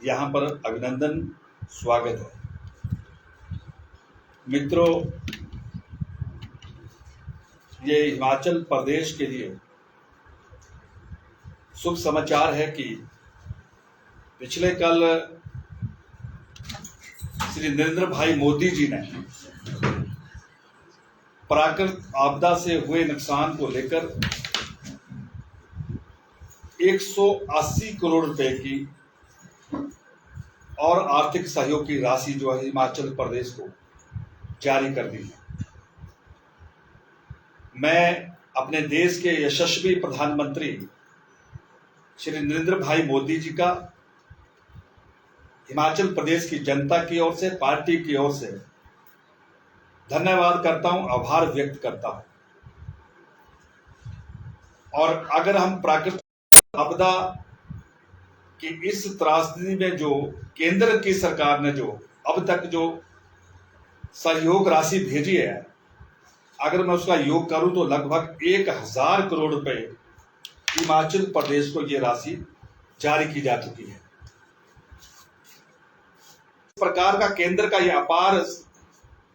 यहाँ पर अभिनंदन स्वागत है। मित्रों, ये हिमाचल प्रदेश के लिए शुभ समाचार है कि पिछले कल श्री नरेंद्र भाई मोदी जी ने प्राकृतिक आपदा से हुए नुकसान को लेकर 180 करोड़ रुपए की और आर्थिक सहयोग की राशि जो है हिमाचल प्रदेश को जारी कर दी है। मैं अपने देश के यशस्वी प्रधानमंत्री श्री नरेंद्र भाई मोदी जी का हिमाचल प्रदेश की जनता की ओर से, पार्टी की ओर से धन्यवाद करता हूं, आभार व्यक्त करता हूं। और अगर हम प्राकृतिक आपदा कि इस त्रासदी में जो केंद्र की सरकार ने जो अब तक जो सहयोग राशि भेजी है, अगर मैं उसका योग करूं तो लगभग 1000 करोड़ रुपए हिमाचल प्रदेश को ये राशि जारी की जा चुकी है। इस प्रकार का केंद्र का यह अपार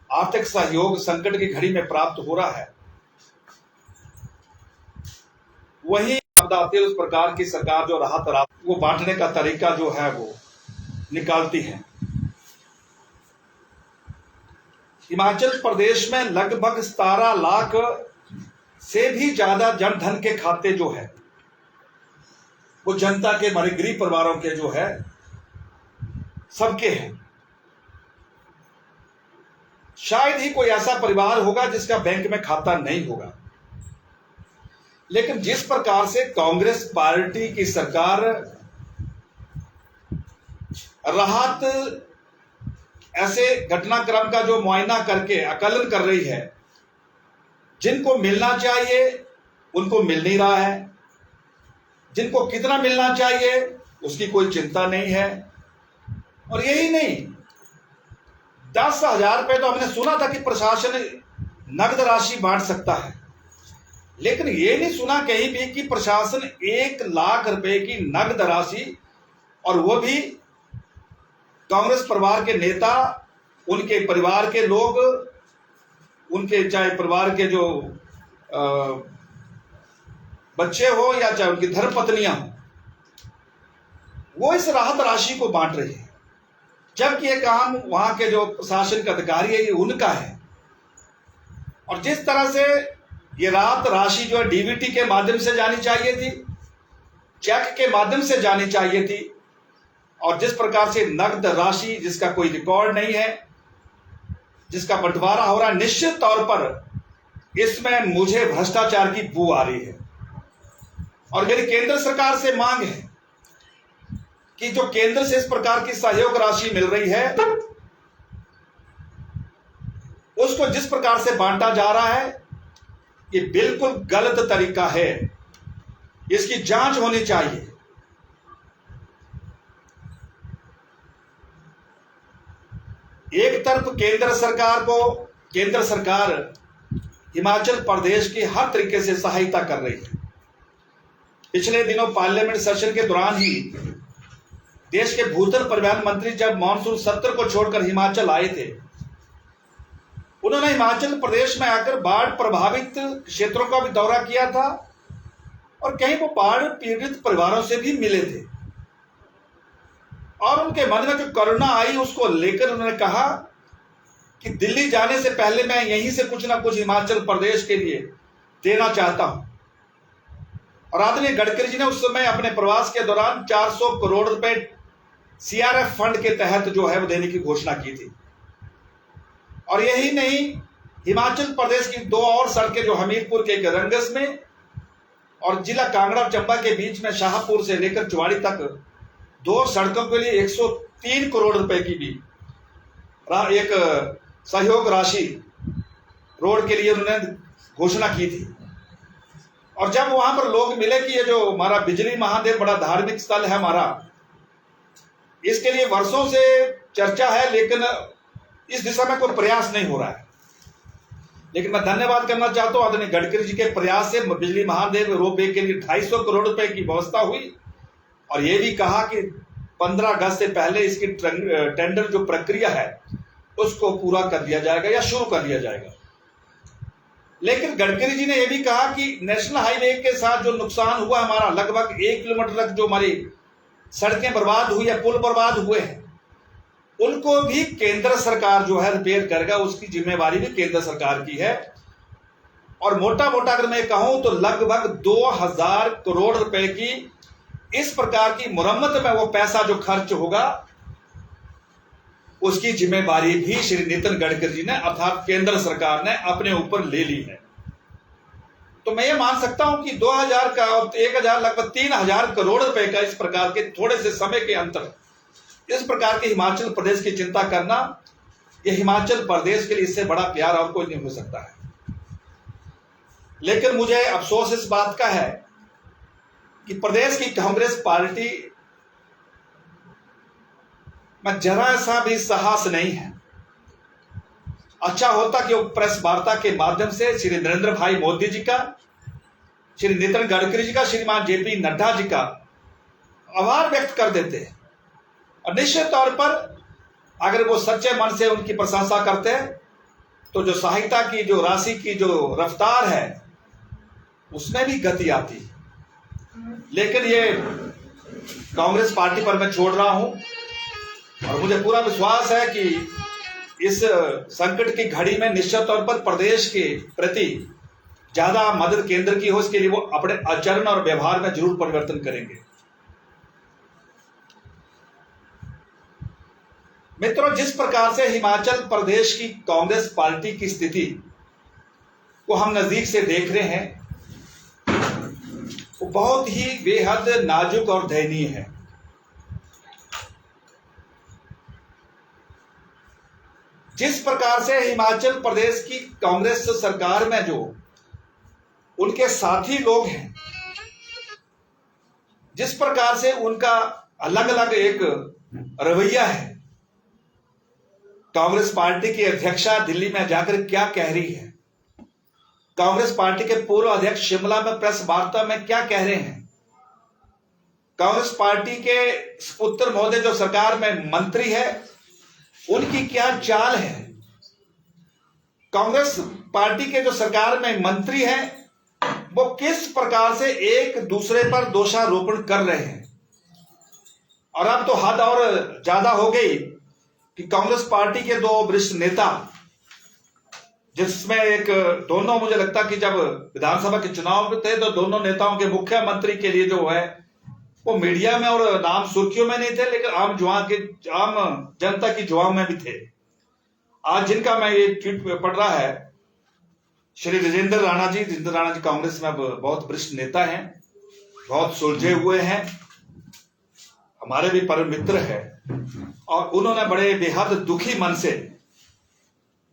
आर्थिक सहयोग संकट की घड़ी में प्राप्त हो रहा है। वही आपदा आती है उस प्रकार की सरकार जो राहत वो बांटने का तरीका जो है वो निकालती है। हिमाचल प्रदेश में लगभग 17 लाख से भी ज्यादा जनधन के खाते जो है वो जनता के, हमारे गरीब परिवारों के जो है सबके हैं। शायद ही कोई ऐसा परिवार होगा जिसका बैंक में खाता नहीं होगा। लेकिन जिस प्रकार से कांग्रेस पार्टी की सरकार राहत ऐसे घटनाक्रम का जो मुआयना करके आकलन कर रही है, जिनको मिलना चाहिए उनको मिल नहीं रहा है, जिनको कितना मिलना चाहिए उसकी कोई चिंता नहीं है। और यही नहीं, 10,000 रुपए तो हमने सुना था कि प्रशासन नगद राशि बांट सकता है, लेकिन ये नहीं सुना कहीं भी कि प्रशासन 1 लाख रुपए की नगद राशि, और वो भी कांग्रेस परिवार के नेता, उनके परिवार के लोग, उनके चाहे परिवार के जो बच्चे हो या चाहे उनकी धर्मपत्नियां हो, वो इस राहत राशि को बांट रही है। जबकि ये काम वहां के जो प्रशासनिक अधिकारी है ये उनका है। और जिस तरह से ये राहत राशि जो है डीबीटी के माध्यम से जानी चाहिए थी, चेक के माध्यम से जानी चाहिए थी, और जिस प्रकार से नगद राशि जिसका कोई रिकॉर्ड नहीं है, जिसका बंटवारा हो रहा है, निश्चित तौर पर इसमें मुझे भ्रष्टाचार की बू आ रही है। और मेरी केंद्र सरकार से मांग है कि जो केंद्र से इस प्रकार की सहयोग राशि मिल रही है उसको जिस प्रकार से बांटा जा रहा है ये बिल्कुल गलत तरीका है। इसकी जांच होनी चाहिए। एक तरफ केंद्र सरकार हिमाचल प्रदेश की हर तरीके से सहायता कर रही है। पिछले दिनों पार्लियामेंट सेशन के दौरान ही देश के भूतल परिवहन मंत्री जब मानसून सत्र को छोड़कर हिमाचल आए थे, उन्होंने हिमाचल प्रदेश में आकर बाढ़ प्रभावित क्षेत्रों का भी दौरा किया था और कहीं वो बाढ़ पीड़ित परिवारों से भी मिले थे। और उनके मन में जो करुणा आई उसको लेकर उन्होंने कहा कि दिल्ली जाने से पहले मैं यहीं से कुछ ना कुछ हिमाचल प्रदेश के लिए देना चाहता हूं। और आदरणीय गडकरी जी ने उस समय अपने प्रवास के दौरान 400 करोड़ रुपए सीआरएफ फंड के तहत जो है वो देने की घोषणा की थी। और यही नहीं, हिमाचल प्रदेश की 2 और सड़कें जो हमीरपुर के गरंगस में और जिला कांगड़ा चंबा के बीच में शाहपुर से लेकर चुवाड़ी तक 2 सड़कों के लिए 103 करोड़ रुपए की भी एक सहयोग राशि रोड के लिए उन्होंने घोषणा की थी। और जब वहां पर लोग मिले कि ये जो हमारा बिजली महादेव बड़ा धार्मिक स्थल है हमारा, इसके लिए वर्षों से चर्चा है, लेकिन इस दिशा में कोई प्रयास नहीं हो रहा है। लेकिन मैं धन्यवाद करना चाहता हूं आदरणीय गडकरी जी के प्रयास से बिजली महादेव रोपवे के लिए 250 करोड़ रुपए की व्यवस्था हुई। और ये भी कहा कि 15 अगस्त से पहले इसकी टेंडर जो प्रक्रिया है उसको पूरा कर दिया जाएगा या शुरू कर दिया जाएगा। लेकिन गडकरी जी ने यह भी कहा कि नेशनल हाईवे के साथ जो नुकसान हुआ हमारा, लगभग 1 किलोमीटर तक जो हमारी सड़कें बर्बाद हुई है, पुल बर्बाद हुए हैं, उनको भी केंद्र सरकार जो है रिपेयर करेगा, उसकी जिम्मेवारी भी केंद्र सरकार की है। और मोटा मोटा अगर मैं कहूं तो लगभग 2000 करोड़ रुपए की इस प्रकार की मुरम्मत में वो पैसा जो खर्च होगा उसकी जिम्मेवारी भी श्री नितिन गडकरी जी ने अर्थात केंद्र सरकार ने अपने ऊपर ले ली है। तो मैं ये मान सकता हूं कि 2000 का 1000 लगभग 3000 करोड़ रुपए का इस प्रकार के थोड़े से समय के अंतर इस प्रकार के हिमाचल प्रदेश की चिंता करना, यह हिमाचल प्रदेश के लिए इससे बड़ा प्यार और कोई नहीं हो सकता है। लेकिन मुझे अफसोस इस बात का है कि प्रदेश की कांग्रेस पार्टी में जरा सा भी साहस नहीं है। अच्छा होता कि वो प्रेस वार्ता के माध्यम से श्री नरेंद्र भाई मोदी जी का, श्री नितिन गडकरी जी का, श्रीमान जेपी नड्डा जी का आभार व्यक्त कर देते और निश्चित तौर पर अगर वो सच्चे मन से उनकी प्रशंसा करते हैं तो जो सहायता की जो राशि की जो रफ्तार है उसमें भी गति आती। लेकिन ये कांग्रेस पार्टी पर मैं छोड़ रहा हूं और मुझे पूरा विश्वास है कि इस संकट की घड़ी में निश्चित तौर पर प्रदेश के प्रति ज्यादा मदद केंद्र की हो, इसके लिए वो अपने आचरण और व्यवहार में जरूर परिवर्तन करेंगे। मित्रों, जिस प्रकार से हिमाचल प्रदेश की कांग्रेस पार्टी की स्थिति को हम नजदीक से देख रहे हैं वो बहुत ही बेहद नाजुक और दयनीय है। जिस प्रकार से हिमाचल प्रदेश की कांग्रेस सरकार में जो उनके साथी लोग हैं, जिस प्रकार से उनका अलग अलग एक रवैया है, कांग्रेस पार्टी की अध्यक्षा दिल्ली में जाकर क्या कह रही है, कांग्रेस पार्टी के पूर्व अध्यक्ष शिमला में प्रेस वार्ता में क्या कह रहे हैं, कांग्रेस पार्टी के सुपुत्र महोदय जो सरकार में मंत्री है उनकी क्या चाल है, कांग्रेस पार्टी के जो सरकार में मंत्री हैं वो किस प्रकार से एक दूसरे पर दोषारोपण कर रहे हैं। और अब तो हद और ज्यादा हो गई कि कांग्रेस पार्टी के दो वरिष्ठ नेता, जिसमें एक दोनों, मुझे लगता कि जब विधानसभा के चुनाव में थे तो दोनों नेताओं के मुख्यमंत्री के लिए जो है वो मीडिया में और नाम सुर्खियों में नहीं थे, लेकिन आम जनता की जुबान में भी थे। आज जिनका मैं ये ट्वीट पढ़ रहा है, श्री राजेंद्र राणा जी कांग्रेस में बहुत वरिष्ठ नेता हैं, बहुत सुलझे हुए हैं, हमारे भी परम मित्र हैं, और उन्होंने बड़े बेहद दुखी मन से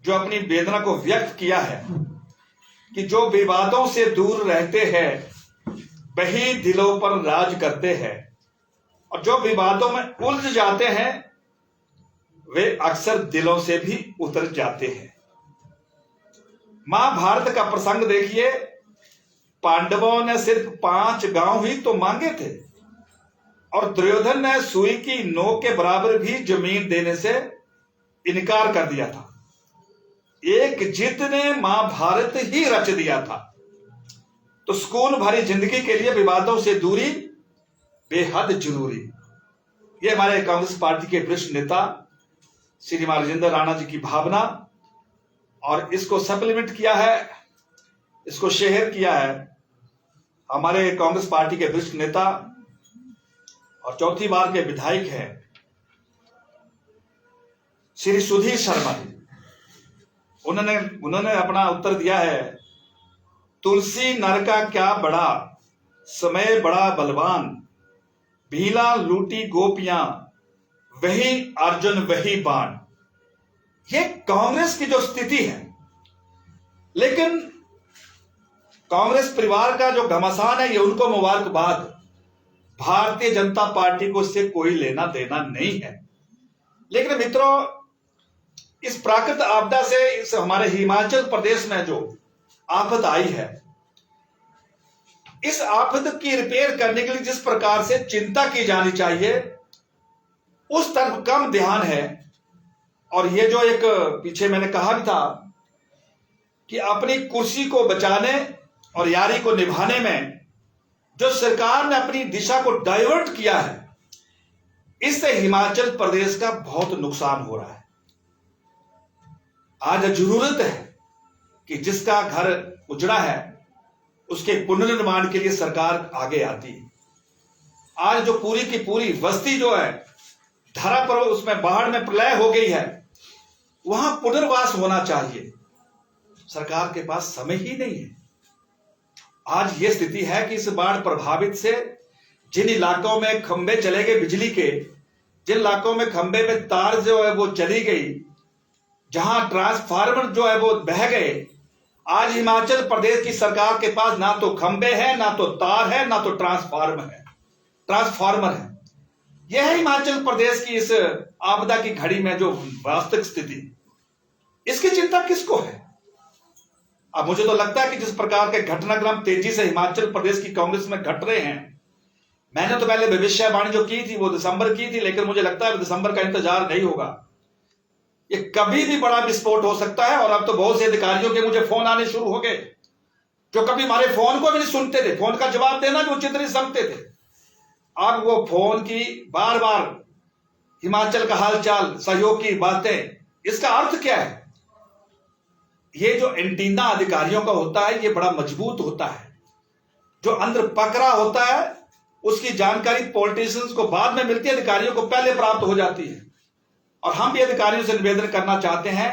जो अपनी वेदना को व्यक्त किया है कि जो विवादों से दूर रहते हैं वही दिलों पर राज करते हैं, और जो विवादों में उलझ जाते हैं वे अक्सर दिलों से भी उतर जाते हैं। महाभारत का प्रसंग देखिए, पांडवों ने सिर्फ 5 गांव ही तो मांगे थे और दुर्योधन ने सुई की नोक के बराबर भी जमीन देने से इनकार कर दिया था। एक जिद ने महाभारत ही रच दिया था। तो सुकून भरी जिंदगी के लिए विवादों से दूरी बेहद जरूरी। ये हमारे कांग्रेस पार्टी के वरिष्ठ नेता श्रीमान राजेंद्र राणा जी की भावना, और इसको सप्लीमेंट किया है, इसको शेयर किया है हमारे कांग्रेस पार्टी के वरिष्ठ नेता और चौथी बार के विधायक हैं श्री सुधीर शर्मा जी। उन्होंने अपना उत्तर दिया है, तुलसी नर का क्या बड़ा, समय बड़ा बलवान, भीला लूटी गोपियां, वही अर्जुन वही बाण। ये कांग्रेस की जो स्थिति है, लेकिन कांग्रेस परिवार का जो घमासान है, ये उनको मुबारकबाद। भारतीय जनता पार्टी को इससे कोई लेना देना नहीं है। लेकिन मित्रों, इस प्राकृतिक आपदा से इस हमारे हिमाचल प्रदेश में जो आफत आई है, इस आफत की रिपेयर करने के लिए जिस प्रकार से चिंता की जानी चाहिए उस तरफ कम ध्यान है। और ये जो एक पीछे मैंने कहा भी था कि अपनी कुर्सी को बचाने और यारी को निभाने में जो सरकार ने अपनी दिशा को डाइवर्ट किया है, इससे हिमाचल प्रदेश का बहुत नुकसान हो रहा है। आज जरूरत है कि जिसका घर उजड़ा है उसके पुनर्निर्माण के लिए सरकार आगे आती है। आज जो पूरी की पूरी बस्ती जो है धरा पर, उसमें बाढ़ में प्रलय हो गई है, वहां पुनर्वास होना चाहिए। सरकार के पास समय ही नहीं है। आज यह स्थिति है कि इस बाढ़ प्रभावित से जिन इलाकों में खंभे चले गए बिजली के, जिन इलाकों में खंभे में तार जो है वो चली गई, जहां ट्रांसफार्मर जो है वो बह गए, आज हिमाचल प्रदेश की सरकार के पास ना तो खंभे हैं, ना तो तार है, ना तो ट्रांसफार्मर है। यह है हिमाचल प्रदेश की इस आपदा की घड़ी में जो वास्तविक स्थिति, इसकी चिंता किसको है? अब मुझे तो लगता है कि जिस प्रकार के घटनाक्रम तेजी से हिमाचल प्रदेश की कांग्रेस में घट रहे हैं, मैंने तो पहले भविष्यवाणी जो की थी वो दिसंबर की थी, लेकिन मुझे लगता है दिसंबर का इंतजार नहीं होगा। ये कभी भी बड़ा विस्फोट हो सकता है। और अब तो बहुत से अधिकारियों के मुझे फोन आने शुरू हो गए जो कभी हमारे फोन को भी नहीं सुनते थे, फोन का जवाब देना भी उचित नहीं समझते थे। अब वो फोन की बार बार हिमाचल का हालचाल, सहयोग की बातें, इसका अर्थ क्या है? ये जो एंटीना अधिकारियों का होता है ये बड़ा मजबूत होता है। जो अंदर पकड़ा होता है उसकी जानकारी पॉलिटिशियंस को बाद में मिलती है, अधिकारियों को पहले प्राप्त हो जाती है। और हम भी अधिकारियों से निवेदन करना चाहते हैं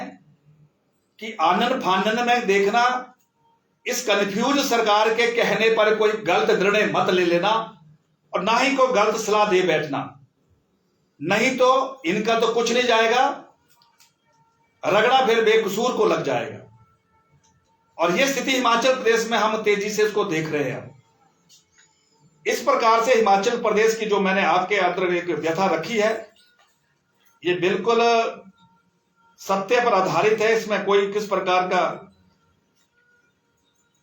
कि आनन फानन में देखना, इस कंफ्यूज सरकार के कहने पर कोई गलत निर्णय मत ले लेना और ना ही कोई गलत सलाह दे बैठना, नहीं तो इनका तो कुछ नहीं जाएगा, रगड़ा फिर बेकसूर को लग जाएगा। और यह स्थिति हिमाचल प्रदेश में हम तेजी से इसको देख रहे हैं। इस प्रकार से हिमाचल प्रदेश की जो मैंने आपके अंदर एक व्यथा रखी है, ये बिल्कुल सत्य पर आधारित है, इसमें कोई किस प्रकार का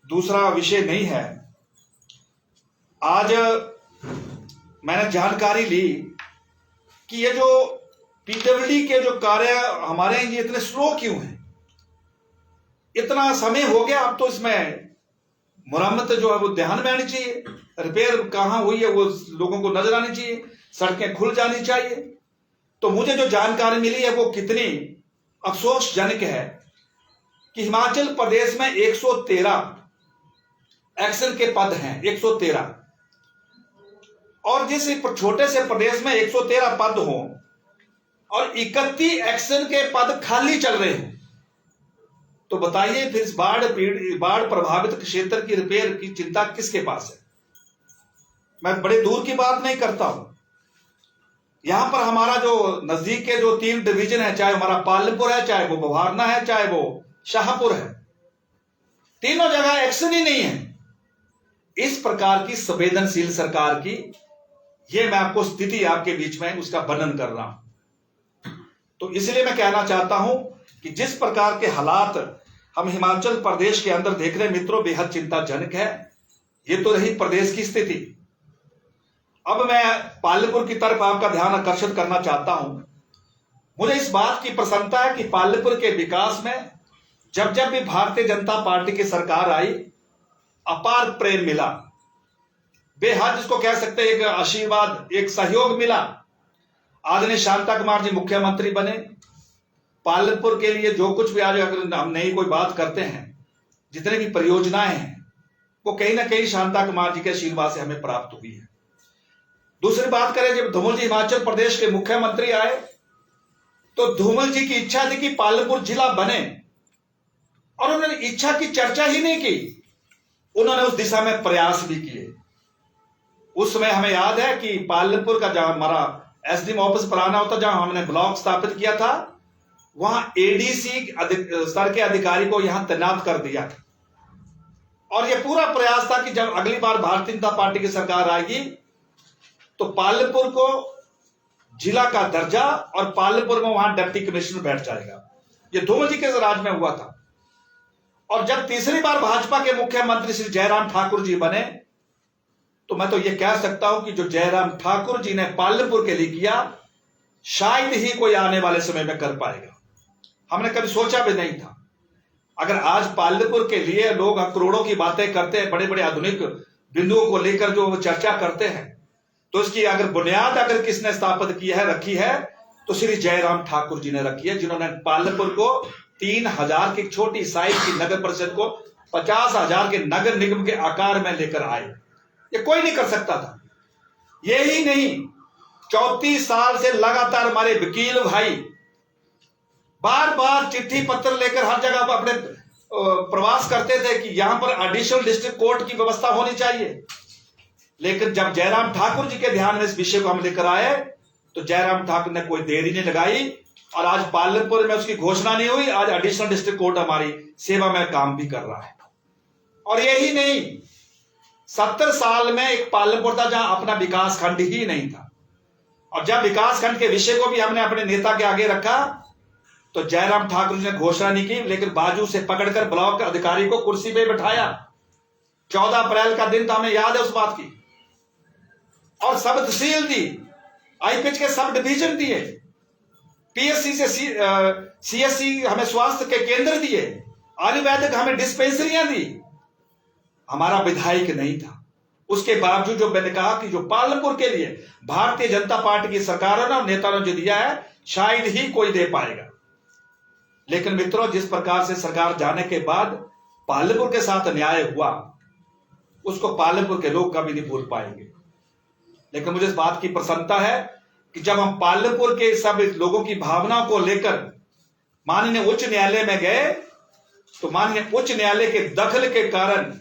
दूसरा विषय नहीं है। आज मैंने जानकारी ली कि ये जो पीडब्ल्यूडी के जो कार्य हमारे ये इतने स्लो क्यों हैं? इतना समय हो गया, अब तो इसमें मुरम्मत जो है वो ध्यान में आनी चाहिए, रिपेयर कहां हुई है वो लोगों को नजर आनी चाहिए, सड़कें खुल जानी चाहिए। तो मुझे जो जानकारी मिली है वो कितनी अफसोसजनक है कि हिमाचल प्रदेश में 113 एक्शन के पद हैं, 113। और जिस छोटे से प्रदेश में 113 पद हो और 31 एक्शन के पद खाली चल रहे हैं, तो बताइए फिर इस बाढ़ प्रभावित क्षेत्र की रिपेयर की चिंता किसके पास है? मैं बड़े दूर की बात नहीं करता हूं। यहां पर हमारा जो नजदीक के जो 3 डिवीजन है, चाहे हमारा पालमपुर है, चाहे वो बवारना है, चाहे वो शाहपुर है, तीनों जगह एक्शन ही नहीं है। इस प्रकार की संवेदनशील सरकार की ये मैं आपको स्थिति आपके बीच में उसका वर्णन कर रहा हूं। तो इसलिए मैं कहना चाहता हूं कि जिस प्रकार के हालात हम हिमाचल प्रदेश के अंदर देख रहे हैं मित्रों, बेहद चिंताजनक है। ये तो रही प्रदेश की स्थिति। अब मैं पालमपुर की तरफ आपका ध्यान आकर्षित करना चाहता हूं। मुझे इस बात की प्रसन्नता है कि पालमपुर के विकास में जब जब भी भारतीय जनता पार्टी की सरकार आई, अपार प्रेम मिला, बेहद जिसको कह सकते हैं एक आशीर्वाद, एक सहयोग मिला। आदरणीय शांता कुमार जी मुख्यमंत्री बने। पालमपुर के लिए जो कुछ भी आज अगर हम नई कोई बात करते हैं, जितने भी परियोजनाएं हैं, वो कहीं ना कहीं शांता कुमार जी के आशीर्वाद से हमें प्राप्त हुई है। दूसरी बात करें, जब धूमल जी हिमाचल प्रदेश के मुख्यमंत्री आए तो धूमल जी की इच्छा थी कि पालमपुर जिला बने, और उन्होंने इच्छा की चर्चा ही नहीं की, उन्होंने उस दिशा में प्रयास भी किए। उस समय हमें याद है कि पालमपुर का जहां हमारा एसडीएम ऑफिस पुराना होता, जहां हमने ब्लॉक स्थापित किया था, वहां एडीसी स्तर के अधिकारी को यहां तैनात कर दिया। और यह पूरा प्रयास था कि जब अगली बार भारतीय जनता पार्टी की सरकार आएगी तो पालमपुर को जिला का दर्जा, और पालमपुर में वहां डिप्टी कमिश्नर बैठ जाएगा। यह धूमल जी के राज में हुआ था। और जब तीसरी बार भाजपा के मुख्यमंत्री श्री जयराम ठाकुर जी बने, तो मैं तो यह कह सकता हूं कि जो जयराम ठाकुर जी ने पालमपुर के लिए किया, शायद ही कोई आने वाले समय में कर पाएगा। हमने कभी सोचा भी नहीं था। अगर आज पालपुर के लिए लोग करोड़ों की बातें करते हैं, बड़े बड़े आधुनिक बिंदुओं को लेकर जो चर्चा करते हैं, तो इसकी अगर बुनियाद अगर किसने स्थापित की है, रखी है, तो श्री जयराम ठाकुर जी ने रखी है, जिन्होंने पालपुर को 3000 की छोटी साइज की नगर परिषद को 50,000 के नगर निगम के आकार में लेकर आए। ये कोई नहीं कर सकता था। यही नहीं, 34 साल से लगातार हमारे वकील भाई बार बार चिट्ठी पत्र लेकर हर जगह पर अपने प्रवास करते थे कि यहां पर एडिशनल डिस्ट्रिक्ट कोर्ट की व्यवस्था होनी चाहिए। लेकिन जब जयराम ठाकुर जी के ध्यान में इस विषय को हम लेकर आए, तो जयराम ठाकुर ने कोई देरी नहीं लगाई और आज पालनपुर में उसकी घोषणा नहीं हुई, आज एडिशनल डिस्ट्रिक्ट कोर्ट हमारी सेवा में काम भी कर रहा है। और यही नहीं, 70 साल में एक पालनपुर था जहां अपना विकास खंड ही नहीं था, और जब विकास खंड के विषय को भी हमने अपने नेता के आगे रखा, तो जयराम ठाकुर जी ने घोषणा नहीं की, लेकिन बाजू से पकड़कर ब्लॉक अधिकारी को कुर्सी पे बिठाया। 14 अप्रैल का दिन था, हमें याद है उस बात की। और सब तहसील दी, आईपीएच के सब डिवीजन दिए, पीएससी से सीएससी हमें स्वास्थ्य के केंद्र दिए, आयुर्वेदिक हमें डिस्पेंसरियां दी। हमारा विधायक नहीं था, उसके बावजूद जो मैंने कहा कि जो पालनपुर के लिए भारतीय जनता पार्टी की सरकार और नेता ने जो दिया है, शायद ही कोई दे पाएगा। लेकिन मित्रों, जिस प्रकार से सरकार जाने के बाद पालनपुर के साथ अन्याय हुआ, उसको पालनपुर के लोग कभी नहीं भूल पाएंगे। लेकिन मुझे इस बात की प्रसन्नता है कि जब हम पालनपुर के सब लोगों की भावनाओं को लेकर माननीय उच्च न्यायालय में गए, तो माननीय उच्च न्यायालय के दखल के कारण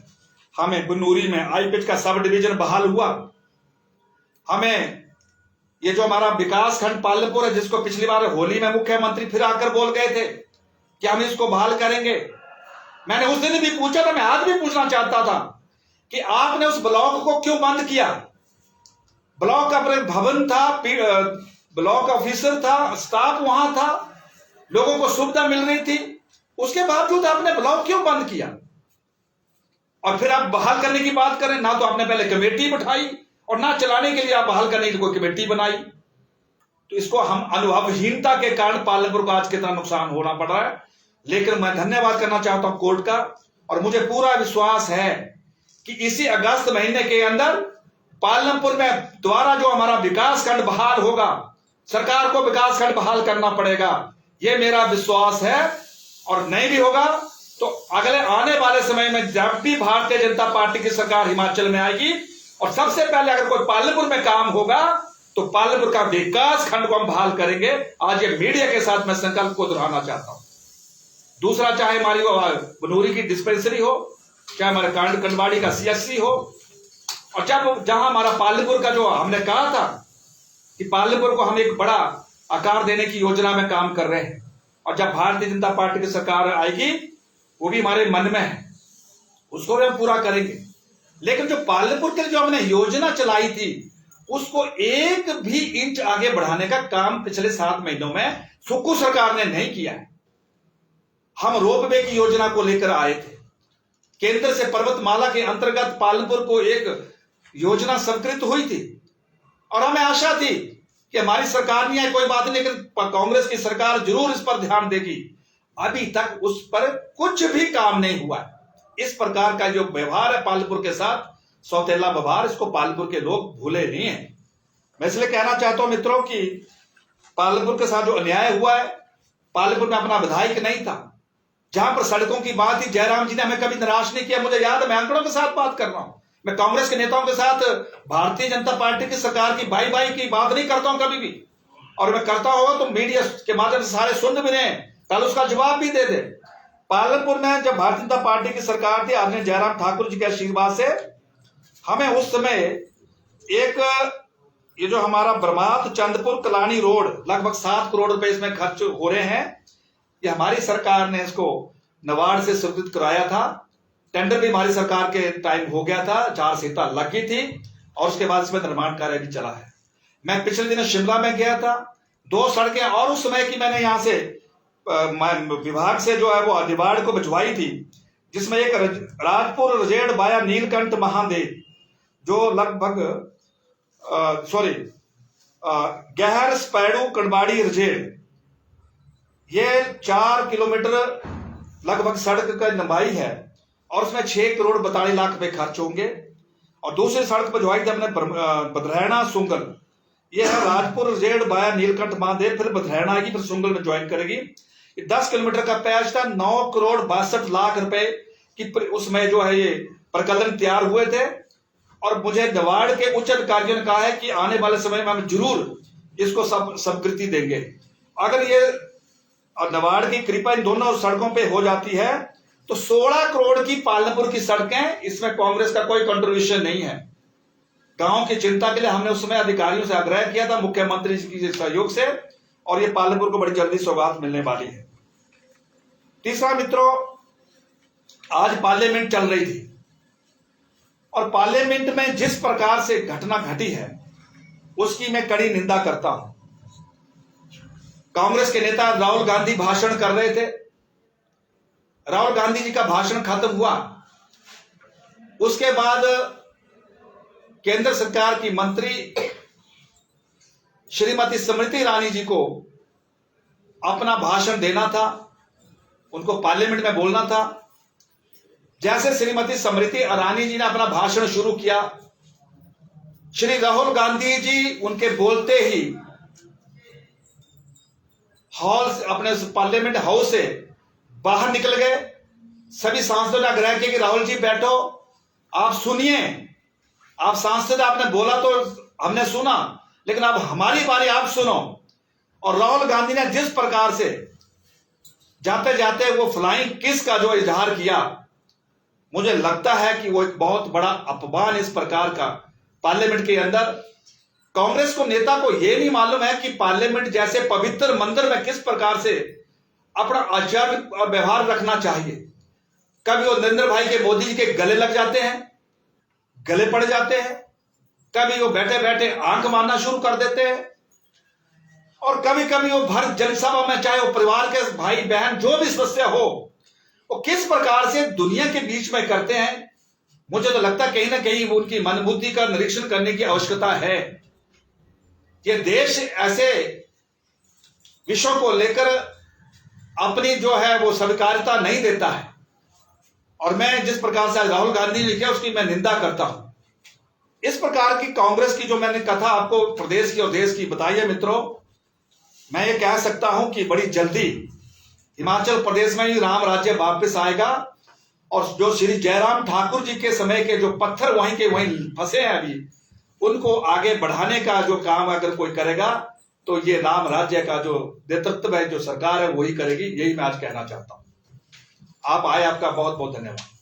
हमें बनूरी में आईपीएच का सब डिवीजन बहाल हुआ। हमें ये जो हमारा विकास खंड पालनपुर है, जिसको पिछली बार होली में मुख्यमंत्री फिर आकर बोल गए थे कि हम इसको बहाल करेंगे, मैंने उस दिन भी पूछा था, मैं आज भी पूछना चाहता था कि आपने उस ब्लॉक को क्यों बंद किया? ब्लॉक का भवन था, ब्लॉक ऑफिसर था, स्टाफ वहां था, लोगों को सुविधा मिल रही थी, उसके बावजूद आपने ब्लॉक क्यों बंद किया? और फिर आप बहाल करने की बात करें, ना तो आपने पहले कमेटी बिठाई और ना चलाने के लिए आप बहाल करने की कोई कमेटी बनाई। तो इसको हम अनुभवहीनता के कारण पालनपुर को आज कितना नुकसान होना पड़ रहा है। लेकिन मैं धन्यवाद करना चाहता हूं कोर्ट का, और मुझे पूरा विश्वास है कि इसी अगस्त महीने के अंदर पालनपुर में दोबारा जो हमारा विकास खंड बहाल होगा, सरकार को विकास खंड बहाल करना पड़ेगा, यह मेरा विश्वास है। और नहीं भी होगा तो अगले आने वाले समय में जब भी भारतीय जनता पार्टी की सरकार हिमाचल में आएगी, और सबसे पहले अगर कोई पालनपुर में काम होगा, तो पालनपुर का विकास खंड को हम बहाल करेंगे। आज ये मीडिया के साथ मैं संकल्प को दोहराना चाहता हूं। दूसरा, चाहे हमारी बनूरी की डिस्पेंसरी हो, चाहे हमारे कंडवाड़ी का सीएससी हो, और जहां हमारा पालनपुर का जो हमने कहा था कि पालनपुर को हम एक बड़ा आकार देने की योजना में काम कर रहे हैं, और जब भारतीय जनता पार्टी की सरकार आएगी, वो भी हमारे मन में है, उसको भी हम पूरा करेंगे। लेकिन जो पालनपुर के लिए जो हमने योजना चलाई थी, उसको एक भी इंच आगे बढ़ाने का काम पिछले 7 महीनों में सुक्खू सरकार ने नहीं किया है। हम रोपवे की योजना को लेकर आए थे, केंद्र से पर्वतमाला के अंतर्गत पालनपुर को एक योजना स्वीकृत हुई थी, और हमें आशा थी कि हमारी सरकार नहीं है कोई बात नहीं, लेकिन कांग्रेस की सरकार जरूर इस पर ध्यान देगी। अभी तक उस पर कुछ भी काम नहीं हुआ। इस प्रकार का जो व्यवहार है पालनपुर के साथ, सौतेला व्यवहार, इसको पालनपुर के लोग भूले नहीं है। मैं इसलिए कहना चाहता हूं मित्रों कि पालनपुर के साथ जो अन्याय हुआ है, पालनपुर में अपना विधायक नहीं था, जहां पर सड़कों की बात थी, जयराम जी ने हमें कभी निराश नहीं किया। मुझे याद है, मैं आंकड़ों के साथ बात कर रहा हूं, मैं कांग्रेस के नेताओं के साथ भारतीय जनता पार्टी की सरकार की बाई बाई की बात नहीं करता हूं कभी भी, और मैं करता हूं तो मीडिया के माध्यम से सारे सुन भी रहे, कल उसका जवाब भी दे दे। पालनपुर में जब भारतीय जनता पार्टी की सरकार थी, आदरणीय जयराम ठाकुर जी के आशीर्वाद से हमें उस समय एक ये जो हमारा ब्रह्मात चंदपुर कलानी रोड, लगभग 7 करोड़ रुपए इसमें खर्च हो रहे हैं। ये हमारी सरकार ने इसको नबार्ड से स्वीकृत कराया था, टेंडर भी हमारी सरकार के टाइम हो गया था, 4 सीटें लग गई थी, और उसके बाद इसमें निर्माण कार्य भी चला है। मैं पिछले दिनों शिमला में गया था, 2 सड़कें और उस समय की मैंने यहां से विभाग से जो है वो अधिवाड़ को भिजवाई थी, जिसमें एक राजपुर रजेड़ बाया नीलकंठ महादेव, जो लगभग गहर स्पैडू कड़बाड़ी रजेड़, ये 4 किलोमीटर लगभग सड़क का लंबाई है और उसमें 6 करोड़ 42 लाख रुपए खर्च होंगे। और दूसरी सड़क पर जो आई थी अपने बधरैना सुंगल, ये है राजपुर रजेड़ बाया नीलकंठ महादेव, फिर बधरैना आएगी, फिर सुंगल में ज्वाइन करेगी। 10 किलोमीटर का पैच था, 9 करोड़ 62 लाख रुपए की उसमें जो है ये प्रकलन तैयार हुए थे। और मुझे नवाड़ के उच्च अधिकारियों ने कहा है कि आने वाले समय में हम जरूर इसको स्वीकृति देंगे। अगर ये नवाड़ की कृपा इन दोनों सड़कों पे हो जाती है तो 16 करोड़ की पालनपुर की सड़कें, इसमें कांग्रेस का कोई कंट्रीब्यूशन नहीं है। गांव की चिंता के लिए हमने उस समय अधिकारियों से आग्रह किया था मुख्यमंत्री जी के सहयोग से, और ये पालनपुर को बड़ी जल्दी सौगात मिलने वाली है। तीसरा मित्रों, आज पार्लियामेंट चल रही थी और पार्लियामेंट में जिस प्रकार से घटना घटी है उसकी मैं कड़ी निंदा करता हूं। कांग्रेस के नेता राहुल गांधी भाषण कर रहे थे, राहुल गांधी जी का भाषण खत्म हुआ, उसके बाद केंद्र सरकार की मंत्री श्रीमती स्मृति ईरानी जी को अपना भाषण देना था, उनको पार्लियामेंट में बोलना था। जैसे श्रीमती स्मृति ईरानी जी ने अपना भाषण शुरू किया, श्री राहुल गांधी जी उनके बोलते ही हॉल अपने पार्लियामेंट हाउस से बाहर निकल गए। सभी सांसदों ने आग्रह किया कि राहुल जी बैठो, आप सुनिए, आप सांसद आपने बोला तो हमने सुना, लेकिन अब हमारी बारी, आप सुनो। और राहुल गांधी ने जिस प्रकार से जाते जाते वो फ्लाइंग किस का जो इजहार किया, मुझे लगता है कि वो एक बहुत बड़ा अपमान इस प्रकार का पार्लियामेंट के अंदर। कांग्रेस को नेता को यह नहीं मालूम है कि पार्लियामेंट जैसे पवित्र मंदिर में किस प्रकार से अपना आचार और व्यवहार रखना चाहिए। कभी वो नरेंद्र भाई के मोदी जी के गले लग जाते हैं, गले पड़ जाते हैं, कभी वो बैठे बैठे आंख मारना शुरू कर देते हैं, और कभी कभी वो भर जनसभा में, चाहे वो परिवार के भाई बहन जो भी सदस्य हो, वो किस प्रकार से दुनिया के बीच में करते हैं। मुझे तो लगता है कहीं ना कहीं उनकी मनबुद्धि का निरीक्षण करने की आवश्यकता है। ये देश ऐसे विषयों को लेकर अपनी जो है वो स्वीकार्यता नहीं देता है, और मैं जिस प्रकार से राहुल गांधी ने लिखा उसकी मैं निंदा करता हूं। इस प्रकार की कांग्रेस की जो मैंने कथा आपको प्रदेश की और देश की बताई है मित्रों, मैं ये कह सकता हूं कि बड़ी जल्दी हिमाचल प्रदेश में भी राम राज्य वापस आएगा, और जो श्री जयराम ठाकुर जी के समय के जो पत्थर वहीं के वहीं फंसे हैं अभी, उनको आगे बढ़ाने का जो काम अगर कोई करेगा तो ये राम राज्य का जो नेतृत्व है, जो सरकार है, वही करेगी। यही मैं आज कहना चाहता हूं। आप आए, आपका बहुत बहुत धन्यवाद।